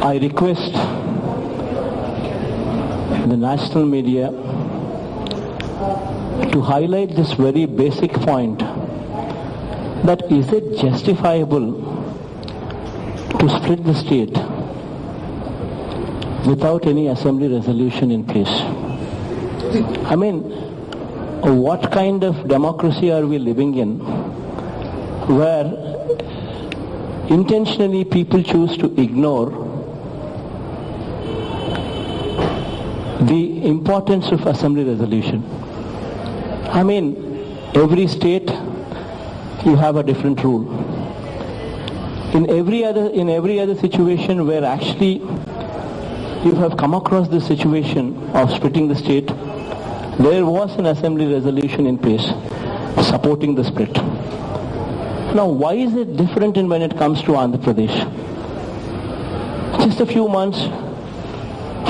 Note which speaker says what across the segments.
Speaker 1: I request the national media to highlight this very basic point, that is it justifiable to split the state without any assembly resolution in place? I mean, what kind of democracy are we living in where intentionally people choose to ignore the importance of assembly resolution? I mean, every state you have a different rule. In every other situation where actually you have come across the situation of splitting the state, there was an assembly resolution in place supporting the split. Now, why is it different when it comes to Andhra Pradesh? Just a few months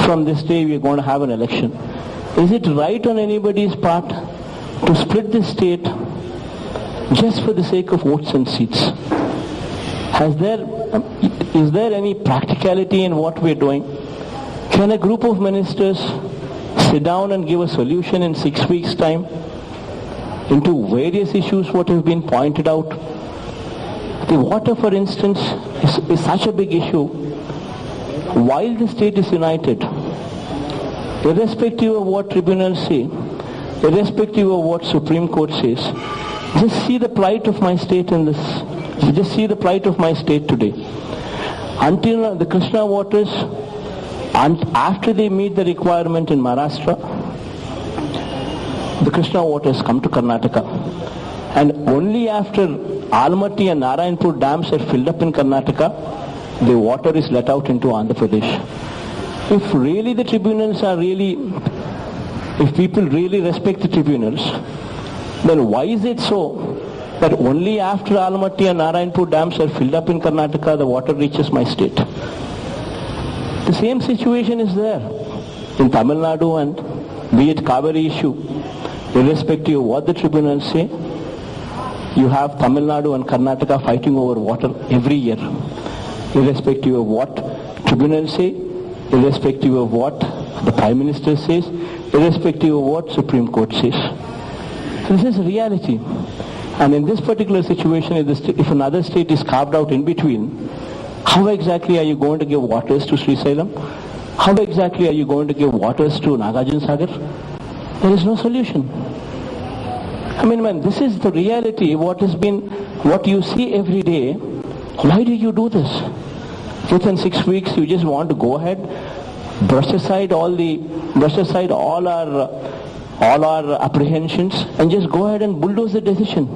Speaker 1: from this day, we are going to have an election. Is it right on anybody's part to split the state just for the sake of votes and seats? Is there any practicality in what we are doing? Can a group of ministers sit down and give a solution in 6 weeks' time into various issues what have been pointed out? The water, for instance, is such a big issue. While the state is united, irrespective of what tribunals say, irrespective of what Supreme Court says, just see the plight of my state in this. Just see the plight of my state today. Until the Krishna waters, and after they meet the requirement in Maharashtra, the Krishna waters come to Karnataka. And only after Almaty and Narayanpur dams are filled up in Karnataka, the water is let out into Andhra Pradesh. If really the tribunals are if people really respect the tribunals, then why is it so that only after Almaty and Narayanpur dams are filled up in Karnataka, the water reaches my state? The same situation is there in Tamil Nadu, and be it Kaveri issue, irrespective of what the tribunals say, you have Tamil Nadu and Karnataka fighting over water every year, irrespective of what tribunals say, irrespective of what the Prime Minister says, irrespective of what Supreme Court says. This is reality. And in this particular situation, if another state is carved out in between, how exactly are you going to give waters to Srisailam? How exactly are you going to give waters to Nagarjuna Sagar? There is no solution. I mean, man, this is the reality, what you see every day. Why do you do this? Within 6 weeks, you just want to go ahead, brush aside all our apprehensions, and just go ahead and bulldoze the decision.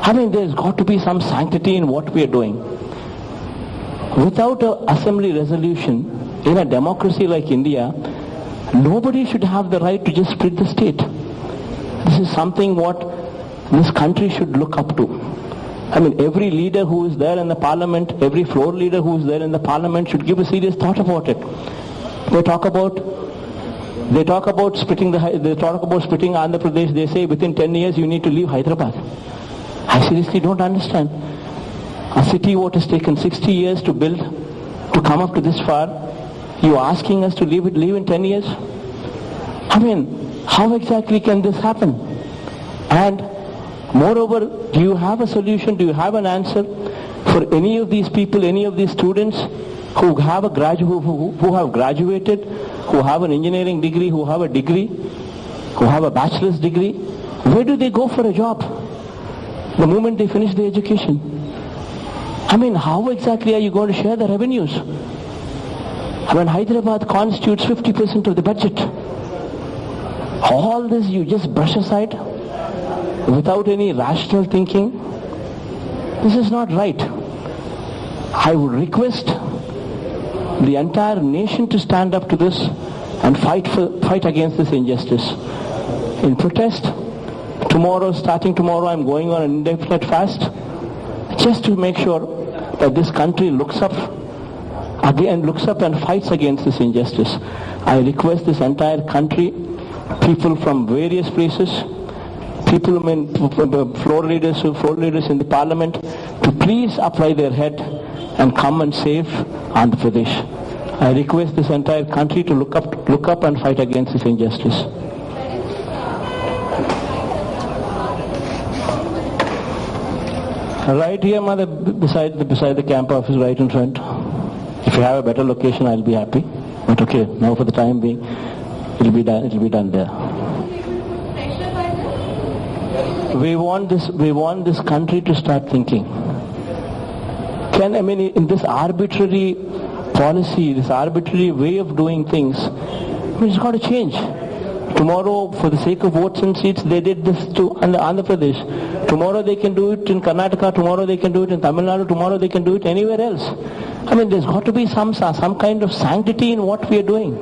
Speaker 1: I mean, there's got to be some sanctity in what we are doing. Without an assembly resolution, in a democracy like India, nobody should have the right to just split the state. This is something what this country should look up to. I mean, every leader who is there in the parliament, every floor leader who is there in the parliament should give a serious thought about it. They talk about splitting Andhra Pradesh. They say within 10 years you need to leave Hyderabad. I seriously don't understand. A city what has taken 60 years to build, to come up to this far, you are asking us to leave in 10 years? I mean, how exactly can this happen? And moreover, do you have a solution? Do you have an answer for any of these people, any of these students who have who have graduated, who have an engineering degree, who have a degree, who have a bachelor's degree? Where do they go for a job the moment they finish their education? I mean, how exactly are you going to share the revenues when Hyderabad constitutes 50% of the budget? All this you just brush aside without any rational thinking. This is not right. I would request the entire nation to stand up to this and fight against this injustice. In protest, starting tomorrow, I'm going on an indefinite fast, just to make sure that this country looks up and fights against this injustice. I request this entire country, people from various places, people, floor leaders in the parliament to please apply their head and come and save Andhra Pradesh. I request this entire country to look up and fight against this injustice. Right here, mother, beside the camp office, right in front. If you have a better location, I'll be happy. But okay, now for the time being, it'll be done there. We want this country to start thinking. In this arbitrary policy, this arbitrary way of doing things, it's got to change. Tomorrow, for the sake of votes and seats, they did this to Andhra Pradesh. Tomorrow they can do it in Karnataka, tomorrow they can do it in Tamil Nadu, tomorrow they can do it anywhere else. There's got to be some kind of sanctity in what we are doing.